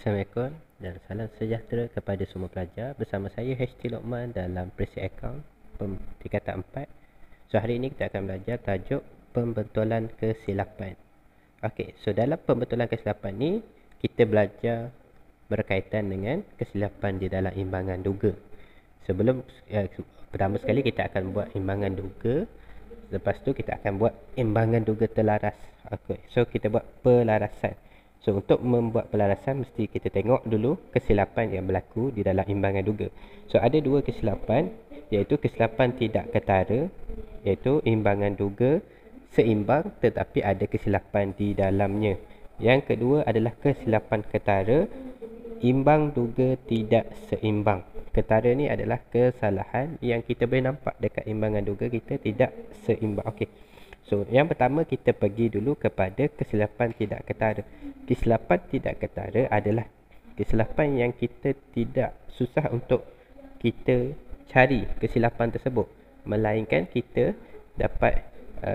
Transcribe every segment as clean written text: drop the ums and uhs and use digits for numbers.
Assalamualaikum dan salam sejahtera kepada semua pelajar. Bersama saya HT Lokman dalam Presi Account tingkatan 4. So hari ini kita akan belajar tajuk pembetulan kesilapan. Okey, so dalam pembetulan kesilapan ni kita belajar berkaitan dengan kesilapan di dalam imbangan duga. Pertama sekali kita akan buat imbangan duga. Lepas tu kita akan buat imbangan duga terlaras. Okey, so kita buat pelarasan. So untuk membuat pelarasan mesti kita tengok dulu kesilapan yang berlaku di dalam imbangan duga. So ada dua kesilapan, iaitu kesilapan tidak ketara, iaitu imbangan duga seimbang tetapi ada kesilapan di dalamnya. Yang kedua adalah kesilapan ketara, imbang duga tidak seimbang. Ketara ni adalah kesalahan yang kita boleh nampak dekat imbangan duga kita tidak seimbang. Okey. So, yang pertama kita pergi dulu kepada kesilapan tidak ketara. Kesilapan tidak ketara adalah kesilapan yang kita tidak susah untuk kita cari kesilapan tersebut. Melainkan kita dapat,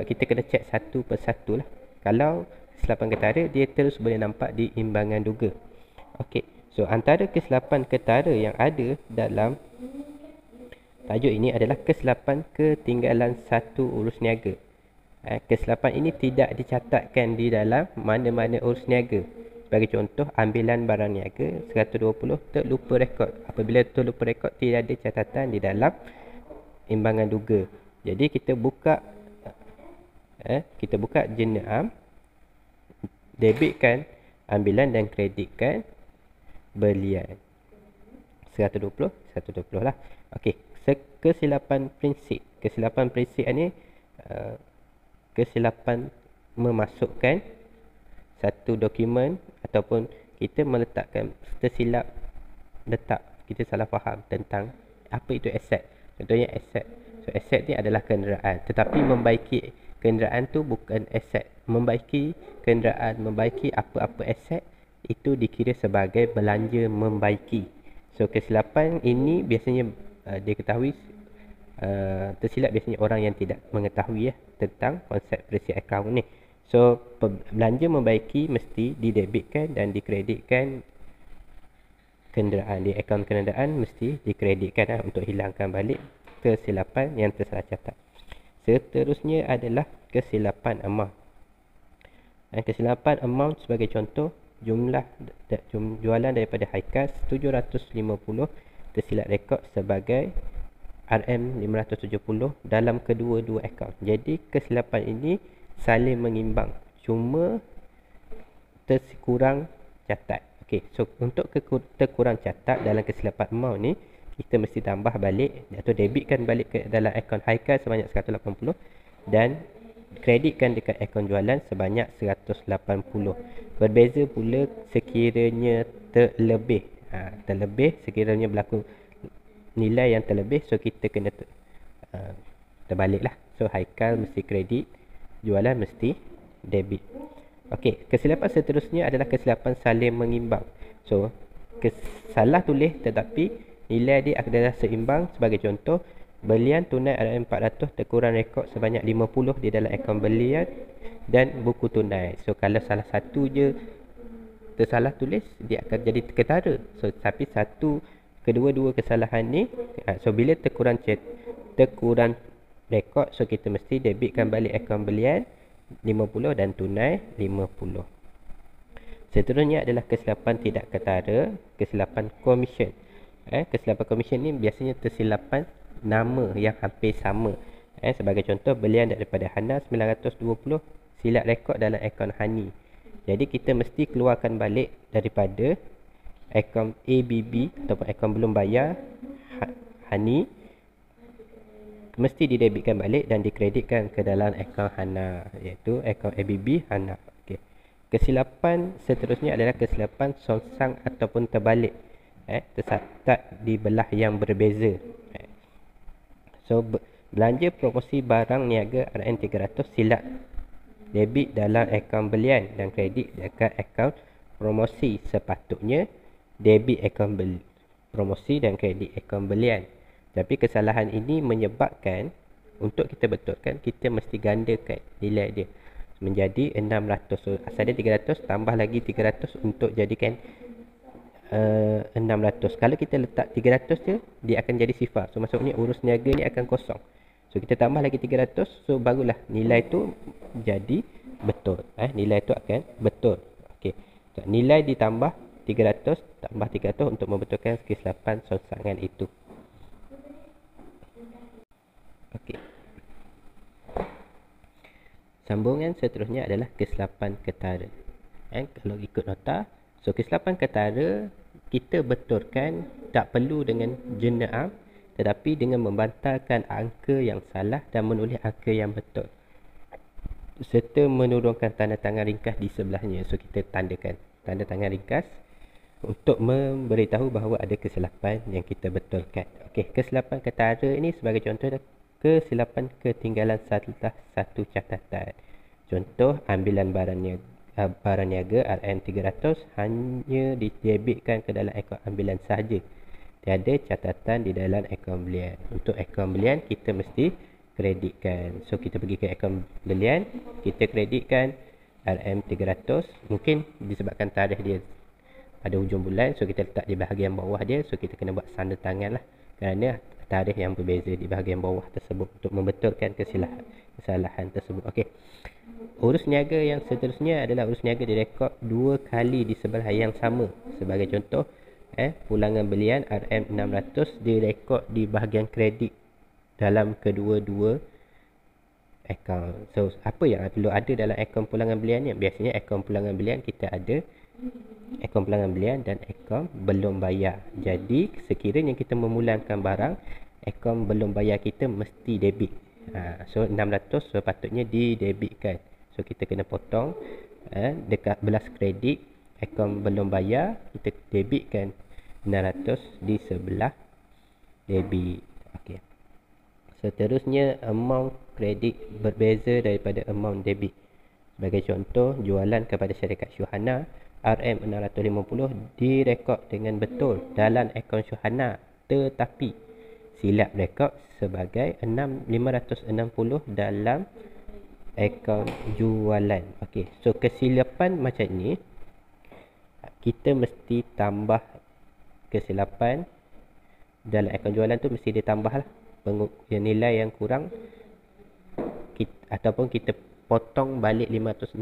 kita kena cek satu persatu lah. Kalau kesilapan ketara, dia terus boleh nampak di imbangan duga. Okey. So, antara kesilapan ketara yang ada dalam tajuk ini adalah kesilapan ketinggalan satu urus niaga. Kesilapan ini tidak dicatatkan di dalam mana-mana urus niaga. Sebagai contoh, ambilan barang niaga 120 terlupa rekod. Apabila terlupa rekod, tidak ada catatan di dalam imbangan duga. Jadi kita buka jenayah, debitkan ambilan dan kreditkan belian. 120 lah. Okey, kesilapan prinsip. Kesilapan prinsip ni kesilapan memasukkan satu dokumen ataupun kita meletakkan tersilap letak, kita salah faham tentang apa itu aset. Contohnya aset. So aset ni adalah kenderaan, tetapi membaiki kenderaan tu bukan aset. Membaiki kenderaan, membaiki apa-apa aset itu dikira sebagai belanja membaiki. So kesilapan ini biasanya diketahui tersilap biasanya orang yang tidak mengetahui tentang konsep Presi Account ni. So belanja membaiki mesti didebitkan dan dikreditkan kenderaan. Di akaun kenderaan mesti dikreditkan untuk hilangkan balik kesilapan yang tersalah catat. Seterusnya adalah kesilapan amount. Kesilapan amount sebagai contoh, jumlah jualan daripada Haikal 750 tersilap rekod sebagai RM570 dalam kedua-dua akaun. Jadi kesilapan ini saling mengimbang, cuma terkurang catat. Okey, so untuk terkurang catat dalam kesilapan amount ni, kita mesti tambah balik atau debitkan balik ke dalam akaun Haikal sebanyak 180 dan kreditkan dekat akaun jualan sebanyak 180. Berbeza pula sekiranya terlebih. Terlebih sekiranya berlaku nilai yang terlebih, so kita kena terbalik lah. So Haikal mesti kredit, jualan mesti debit. Okey, kesilapan seterusnya adalah kesilapan saling mengimbang. So salah tulis tetapi nilai dia adalah seimbang. Sebagai contoh, belian tunai RM400 terkurang rekod sebanyak 50 di dalam akaun belian dan buku tunai. So kalau salah satu je tersalah tulis, dia akan jadi ketara. So tapi kedua-dua kesalahan ni, so bila terkurang rekod, so kita mesti debitkan balik akaun belian 50 dan tunai 50. Seterusnya adalah kesilapan tidak ketara, kesilapan komisen. Kesilapan komisen ni biasanya tersilapan nama yang hampir sama. Sebagai contoh, belian daripada Hana 920 silap rekod dalam akaun Hani. Jadi kita mesti keluarkan balik daripada akaun ABB ataupun akaun belum bayar Hani, mesti didebitkan balik dan dikreditkan ke dalam akaun Hana, iaitu akaun ABB Hana. Okey. Kesilapan seterusnya adalah kesilapan songsang ataupun terbalik. Tercatat di belah yang berbeza. So belanja promosi barang niaga RM300 silap debit dalam akaun belian dan kredit dekat akaun promosi. Sepatutnya debit akaun promosi dan kredit akaun belian. Tapi kesalahan ini menyebabkan untuk kita betulkan, kita mesti gandakan nilai dia menjadi 600. So asal dia 300, tambah lagi 300 untuk jadikan 600. Kalau kita letak 300 je, dia akan jadi sifar. So maksudnya urus niaga ni akan kosong. So kita tambah lagi 300, so barulah nilai tu jadi betul. Nilai tu akan betul. Okey. So, nilai ditambah 300 tambah 300 untuk membetulkan kesilapan rongsangan itu. Okey. Sambungan seterusnya adalah kesilapan ketara. Kalau ikut nota, so kesilapan ketara kita betulkan tak perlu dengan jena am, tetapi dengan membantalkan angka yang salah dan menulis angka yang betul, serta menurunkan tanda tangan ringkas di sebelahnya. So kita tandakan tanda tangan ringkas untuk memberitahu bahawa ada kesilapan yang kita betulkan. Okey, kesilapan ketara ini sebagai contoh kesilapan ketinggalan salah satu catatan. Contoh, ambilan barang niaga RM300 hanya didebitkan ke dalam akaun ambilan sahaja. Tiada catatan di dalam akaun belian. Untuk akaun belian kita mesti kreditkan. So kita pergi ke akaun belian, kita kreditkan RM300. Mungkin disebabkan tarikh dia pada hujung bulan, so kita letak di bahagian bawah dia. So kita kena buat tanda tangan lah, kerana tarikh yang berbeza di bahagian bawah tersebut untuk membetulkan kesalahan tersebut. Okey. Urus niaga yang seterusnya adalah urus niaga direkod 2 kali di sebelah yang sama. Sebagai contoh, pulangan belian RM600 direkod di bahagian kredit dalam kedua-dua akaun. So apa yang perlu ada dalam akaun pulangan belian ni? Biasanya akaun pulangan belian kita ada akaun pulangan belian dan akaun belum bayar. Jadi sekiranya kita memulangkan barang, akaun belum bayar kita mesti debit. So 600 sepatutnya didebitkan. So kita kena potong dekat belas kredit akaun belum bayar, kita debitkan 600 di sebelah debit. Okey. Seterusnya, amount kredit berbeza daripada amount debit. Sebagai contoh, jualan kepada syarikat Syuhana RM650 direkod dengan betul dalam akaun Syuhana, tetapi silap rekod sebagai 560 dalam akaun jualan. Okey, so kesilapan macam ni kita mesti tambah kesilapan dalam akaun jualan tu, mesti ditambah lah nilai yang kurang ataupun kita potong balik 560,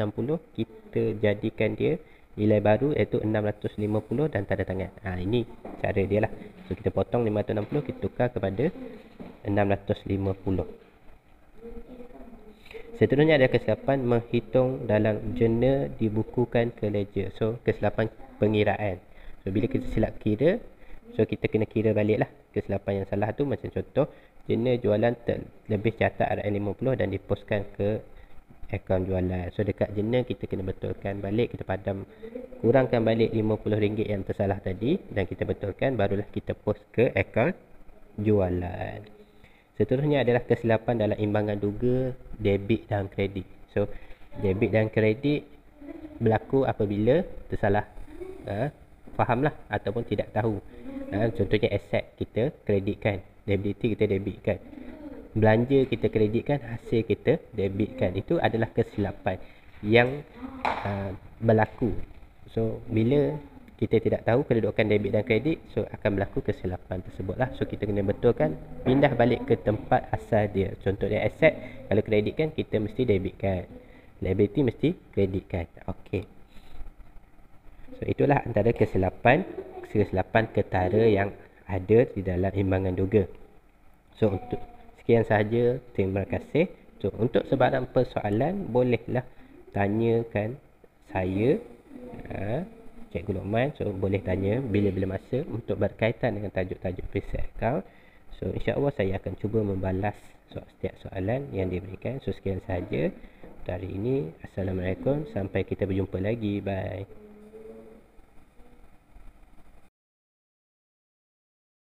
kita jadikan dia nilai baru iaitu 650 dan tanda tangan. Ini cara dia lah. So kita potong 560, kita tukar kepada 650. Seterusnya ada kesilapan menghitung dalam jena dibukukan ke ledger. So kesilapan pengiraan. So bila kita silap kira, so kita kena kira balik lah kesilapan yang salah tu. Macam contoh, jena jualan lebih catat RM50 dan dipostkan ke akaun jualan. So dekat jena kita kena betulkan balik, kita padam, kurangkan balik RM50 yang tersalah tadi dan kita betulkan, barulah kita post ke akaun jualan. Seterusnya adalah kesilapan dalam imbangan duga debit dan kredit. So debit dan kredit berlaku apabila tersalah fahamlah ataupun tidak tahu. Contohnya aset kita kreditkan, liability kita debitkan, belanja kita kreditkan, hasil kita debitkan. Itu adalah kesilapan yang berlaku. So bila kita tidak tahu kedudukan debit dan kredit, so akan berlaku kesilapan tersebut lah. So kita kena betulkan, pindah balik ke tempat asal dia. Contohnya aset, kalau kreditkan kita mesti debitkan, liability mesti kreditkan. Okey. So itulah antara kesilapan ketara yang ada di dalam imbangan duga. So untuk sekian sahaja, terima kasih. So untuk sebarang persoalan bolehlah tanyakan saya, Cikgu Luqman. So boleh tanya bila-bila masa untuk berkaitan dengan tajuk-tajuk basic account. So insya-Allah saya akan cuba membalas setiap soalan yang diberikan. So sekian sahaja untuk hari ini. Assalamualaikum, sampai kita berjumpa lagi. Bye.